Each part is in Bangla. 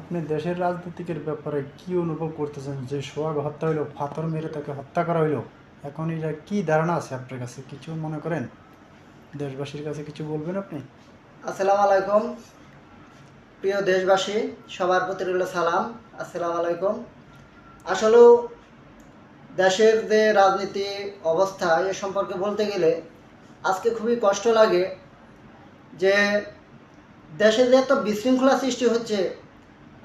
আপনি দেশের রাজনীতিকের ব্যাপারে কি অনুভব করতেছেন? যে সোহাগ হত্যা হইলো, পাথর মেরে তাকে হত্যা করা হইলো, এখন এটা কি ধারণা আছে আপনার কাছে? কিছু মনে করেন? দেশবাসীর কাছে কিছু বলবেন আপনি? আসসালামু আলাইকুম। প্রিয় দেশবাসী, সবার প্রতি রইল সালাম। আসসালামু আলাইকুম। আসলেও দেশের যে রাজনীতি অবস্থা এ সম্পর্কে বলতে গেলে আজকে খুবই কষ্ট লাগে যে দেশে যে এত বিশৃঙ্খলা সৃষ্টি হচ্ছে।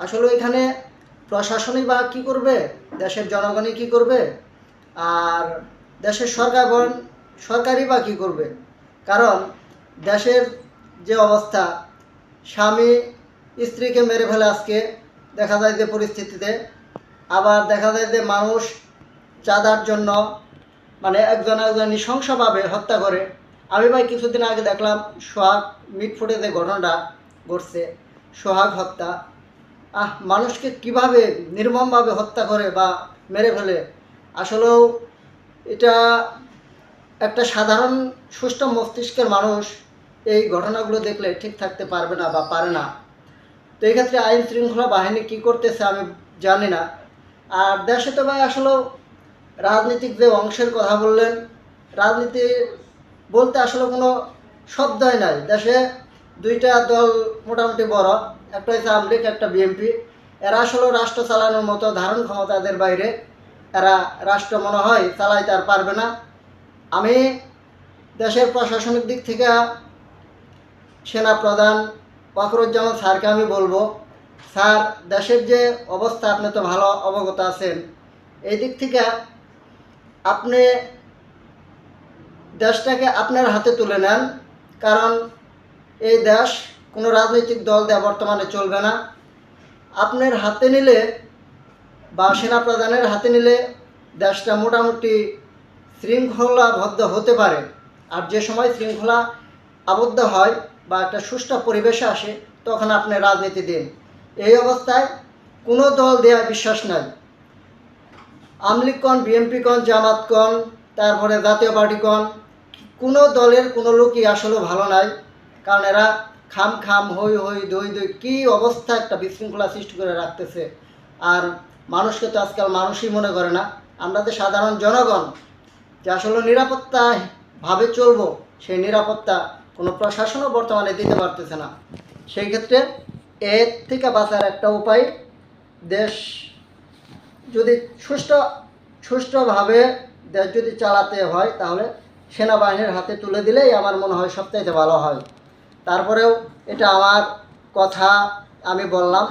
আসলে এখানে প্রশাসনই বা কী করবে, দেশের জনগণই কী করবে, আর দেশের সরকারই বা কী করবে? কারণ দেশের যে অবস্থা, স্বামী স্ত্রীকে মেরে ফেলে আজকে দেখা যায় যে পরিস্থিতিতে, আবার দেখা যায় যে মানুষ চাঁদার জন্য মানে একজন নৃশংসভাবে হত্যা করে। আমি ভাই কিছুদিন আগে দেখলাম সোহাগ মিটফুটে যে ঘটনাটা ঘটছে, সোহাগ হত্যা। মানুষকে কিভাবে নির্মমভাবে হত্যা করে বা মেরে ফেলে, আসলেও এটা একটা সাধারণ সুস্থ মস্তিষ্কের মানুষ এই ঘটনাগুলো দেখলে ঠিক থাকতে পারবে না বা পারে না। তো এই ক্ষেত্রে আইন শৃঙ্খলা বাহিনী কী করতেছে আমি জানি না। আর দেশে তো ভাই আসলেও রাজনীতিক যে অংশের কথা বললেন, রাজনীতি বলতে আসলে কোনো শব্দই নাই। দেশে দুইটা দল মোটামুটি বড়, একটা হচ্ছে আওয়ামী লীগ, একটা বিএনপি। এরা আসলে রাষ্ট্র চালানোর মতো ধারণ ক্ষমতা এদের বাইরে, এরা রাষ্ট্র মনে হয় চালাইতে আর পারবে না। আমি দেশের প্রশাসনিক দিক থেকে সেনাপ্রধান ওয়াকরুজ্জামান স্যারকে আমি বলবো, স্যার দেশের যে অবস্থা আপনি তো ভালো অবগত আছেন, এই দিক থেকে আপনি দেশটাকে আপনার হাতে তুলে নেন। কারণ এই দেশ কোনো রাজনৈতিক দল দিয়ে বর্তমানে চলবে না। আপনার হাতে নিলে বা সেনাপ্রধানের হাতে নিলে দেশটা মোটামুটি শৃঙ্খলাবদ্ধ হতে পারে। আর যে সময় শৃঙ্খলা আবদ্ধ হয় বা একটা সুষ্ঠু পরিবেশে আসে, তখন আপনি রাজনীতি দিন। এই অবস্থায় কোনো দল দেওয়ার বিশ্বাস নাই। আওয়ামী লীগ কন, বিএনপি কন, জামাত কন, তারপরে জাতীয় পার্টি কন, কোনো দলের কোনো লোকই আসলে ভালো নাই। কারণ এরা খাম খাম হই হই দই দই কী অবস্থা একটা বিশৃঙ্খলা সৃষ্টি করে রাখতেছে। আর মানুষকে তো আজকাল মানুষই মনে করে না। আমরা যে সাধারণ জনগণ যে আসলে নিরাপত্তাভাবে চলবো, সেই নিরাপত্তা কোনো প্রশাসনও বর্তমানে দিতে পারতেছে না। সেই ক্ষেত্রে এর থেকে বাঁচার একটা উপায়, দেশ যদি সুষ্ঠুভাবে দেশ যদি চালাতে হয়, তাহলে সেনাবাহিনীর হাতে তুলে দিলেই আমার মনে হয় সবচাইতে ভালো হয়। তারপরেও এটা আমার কথা, আমি বললাম।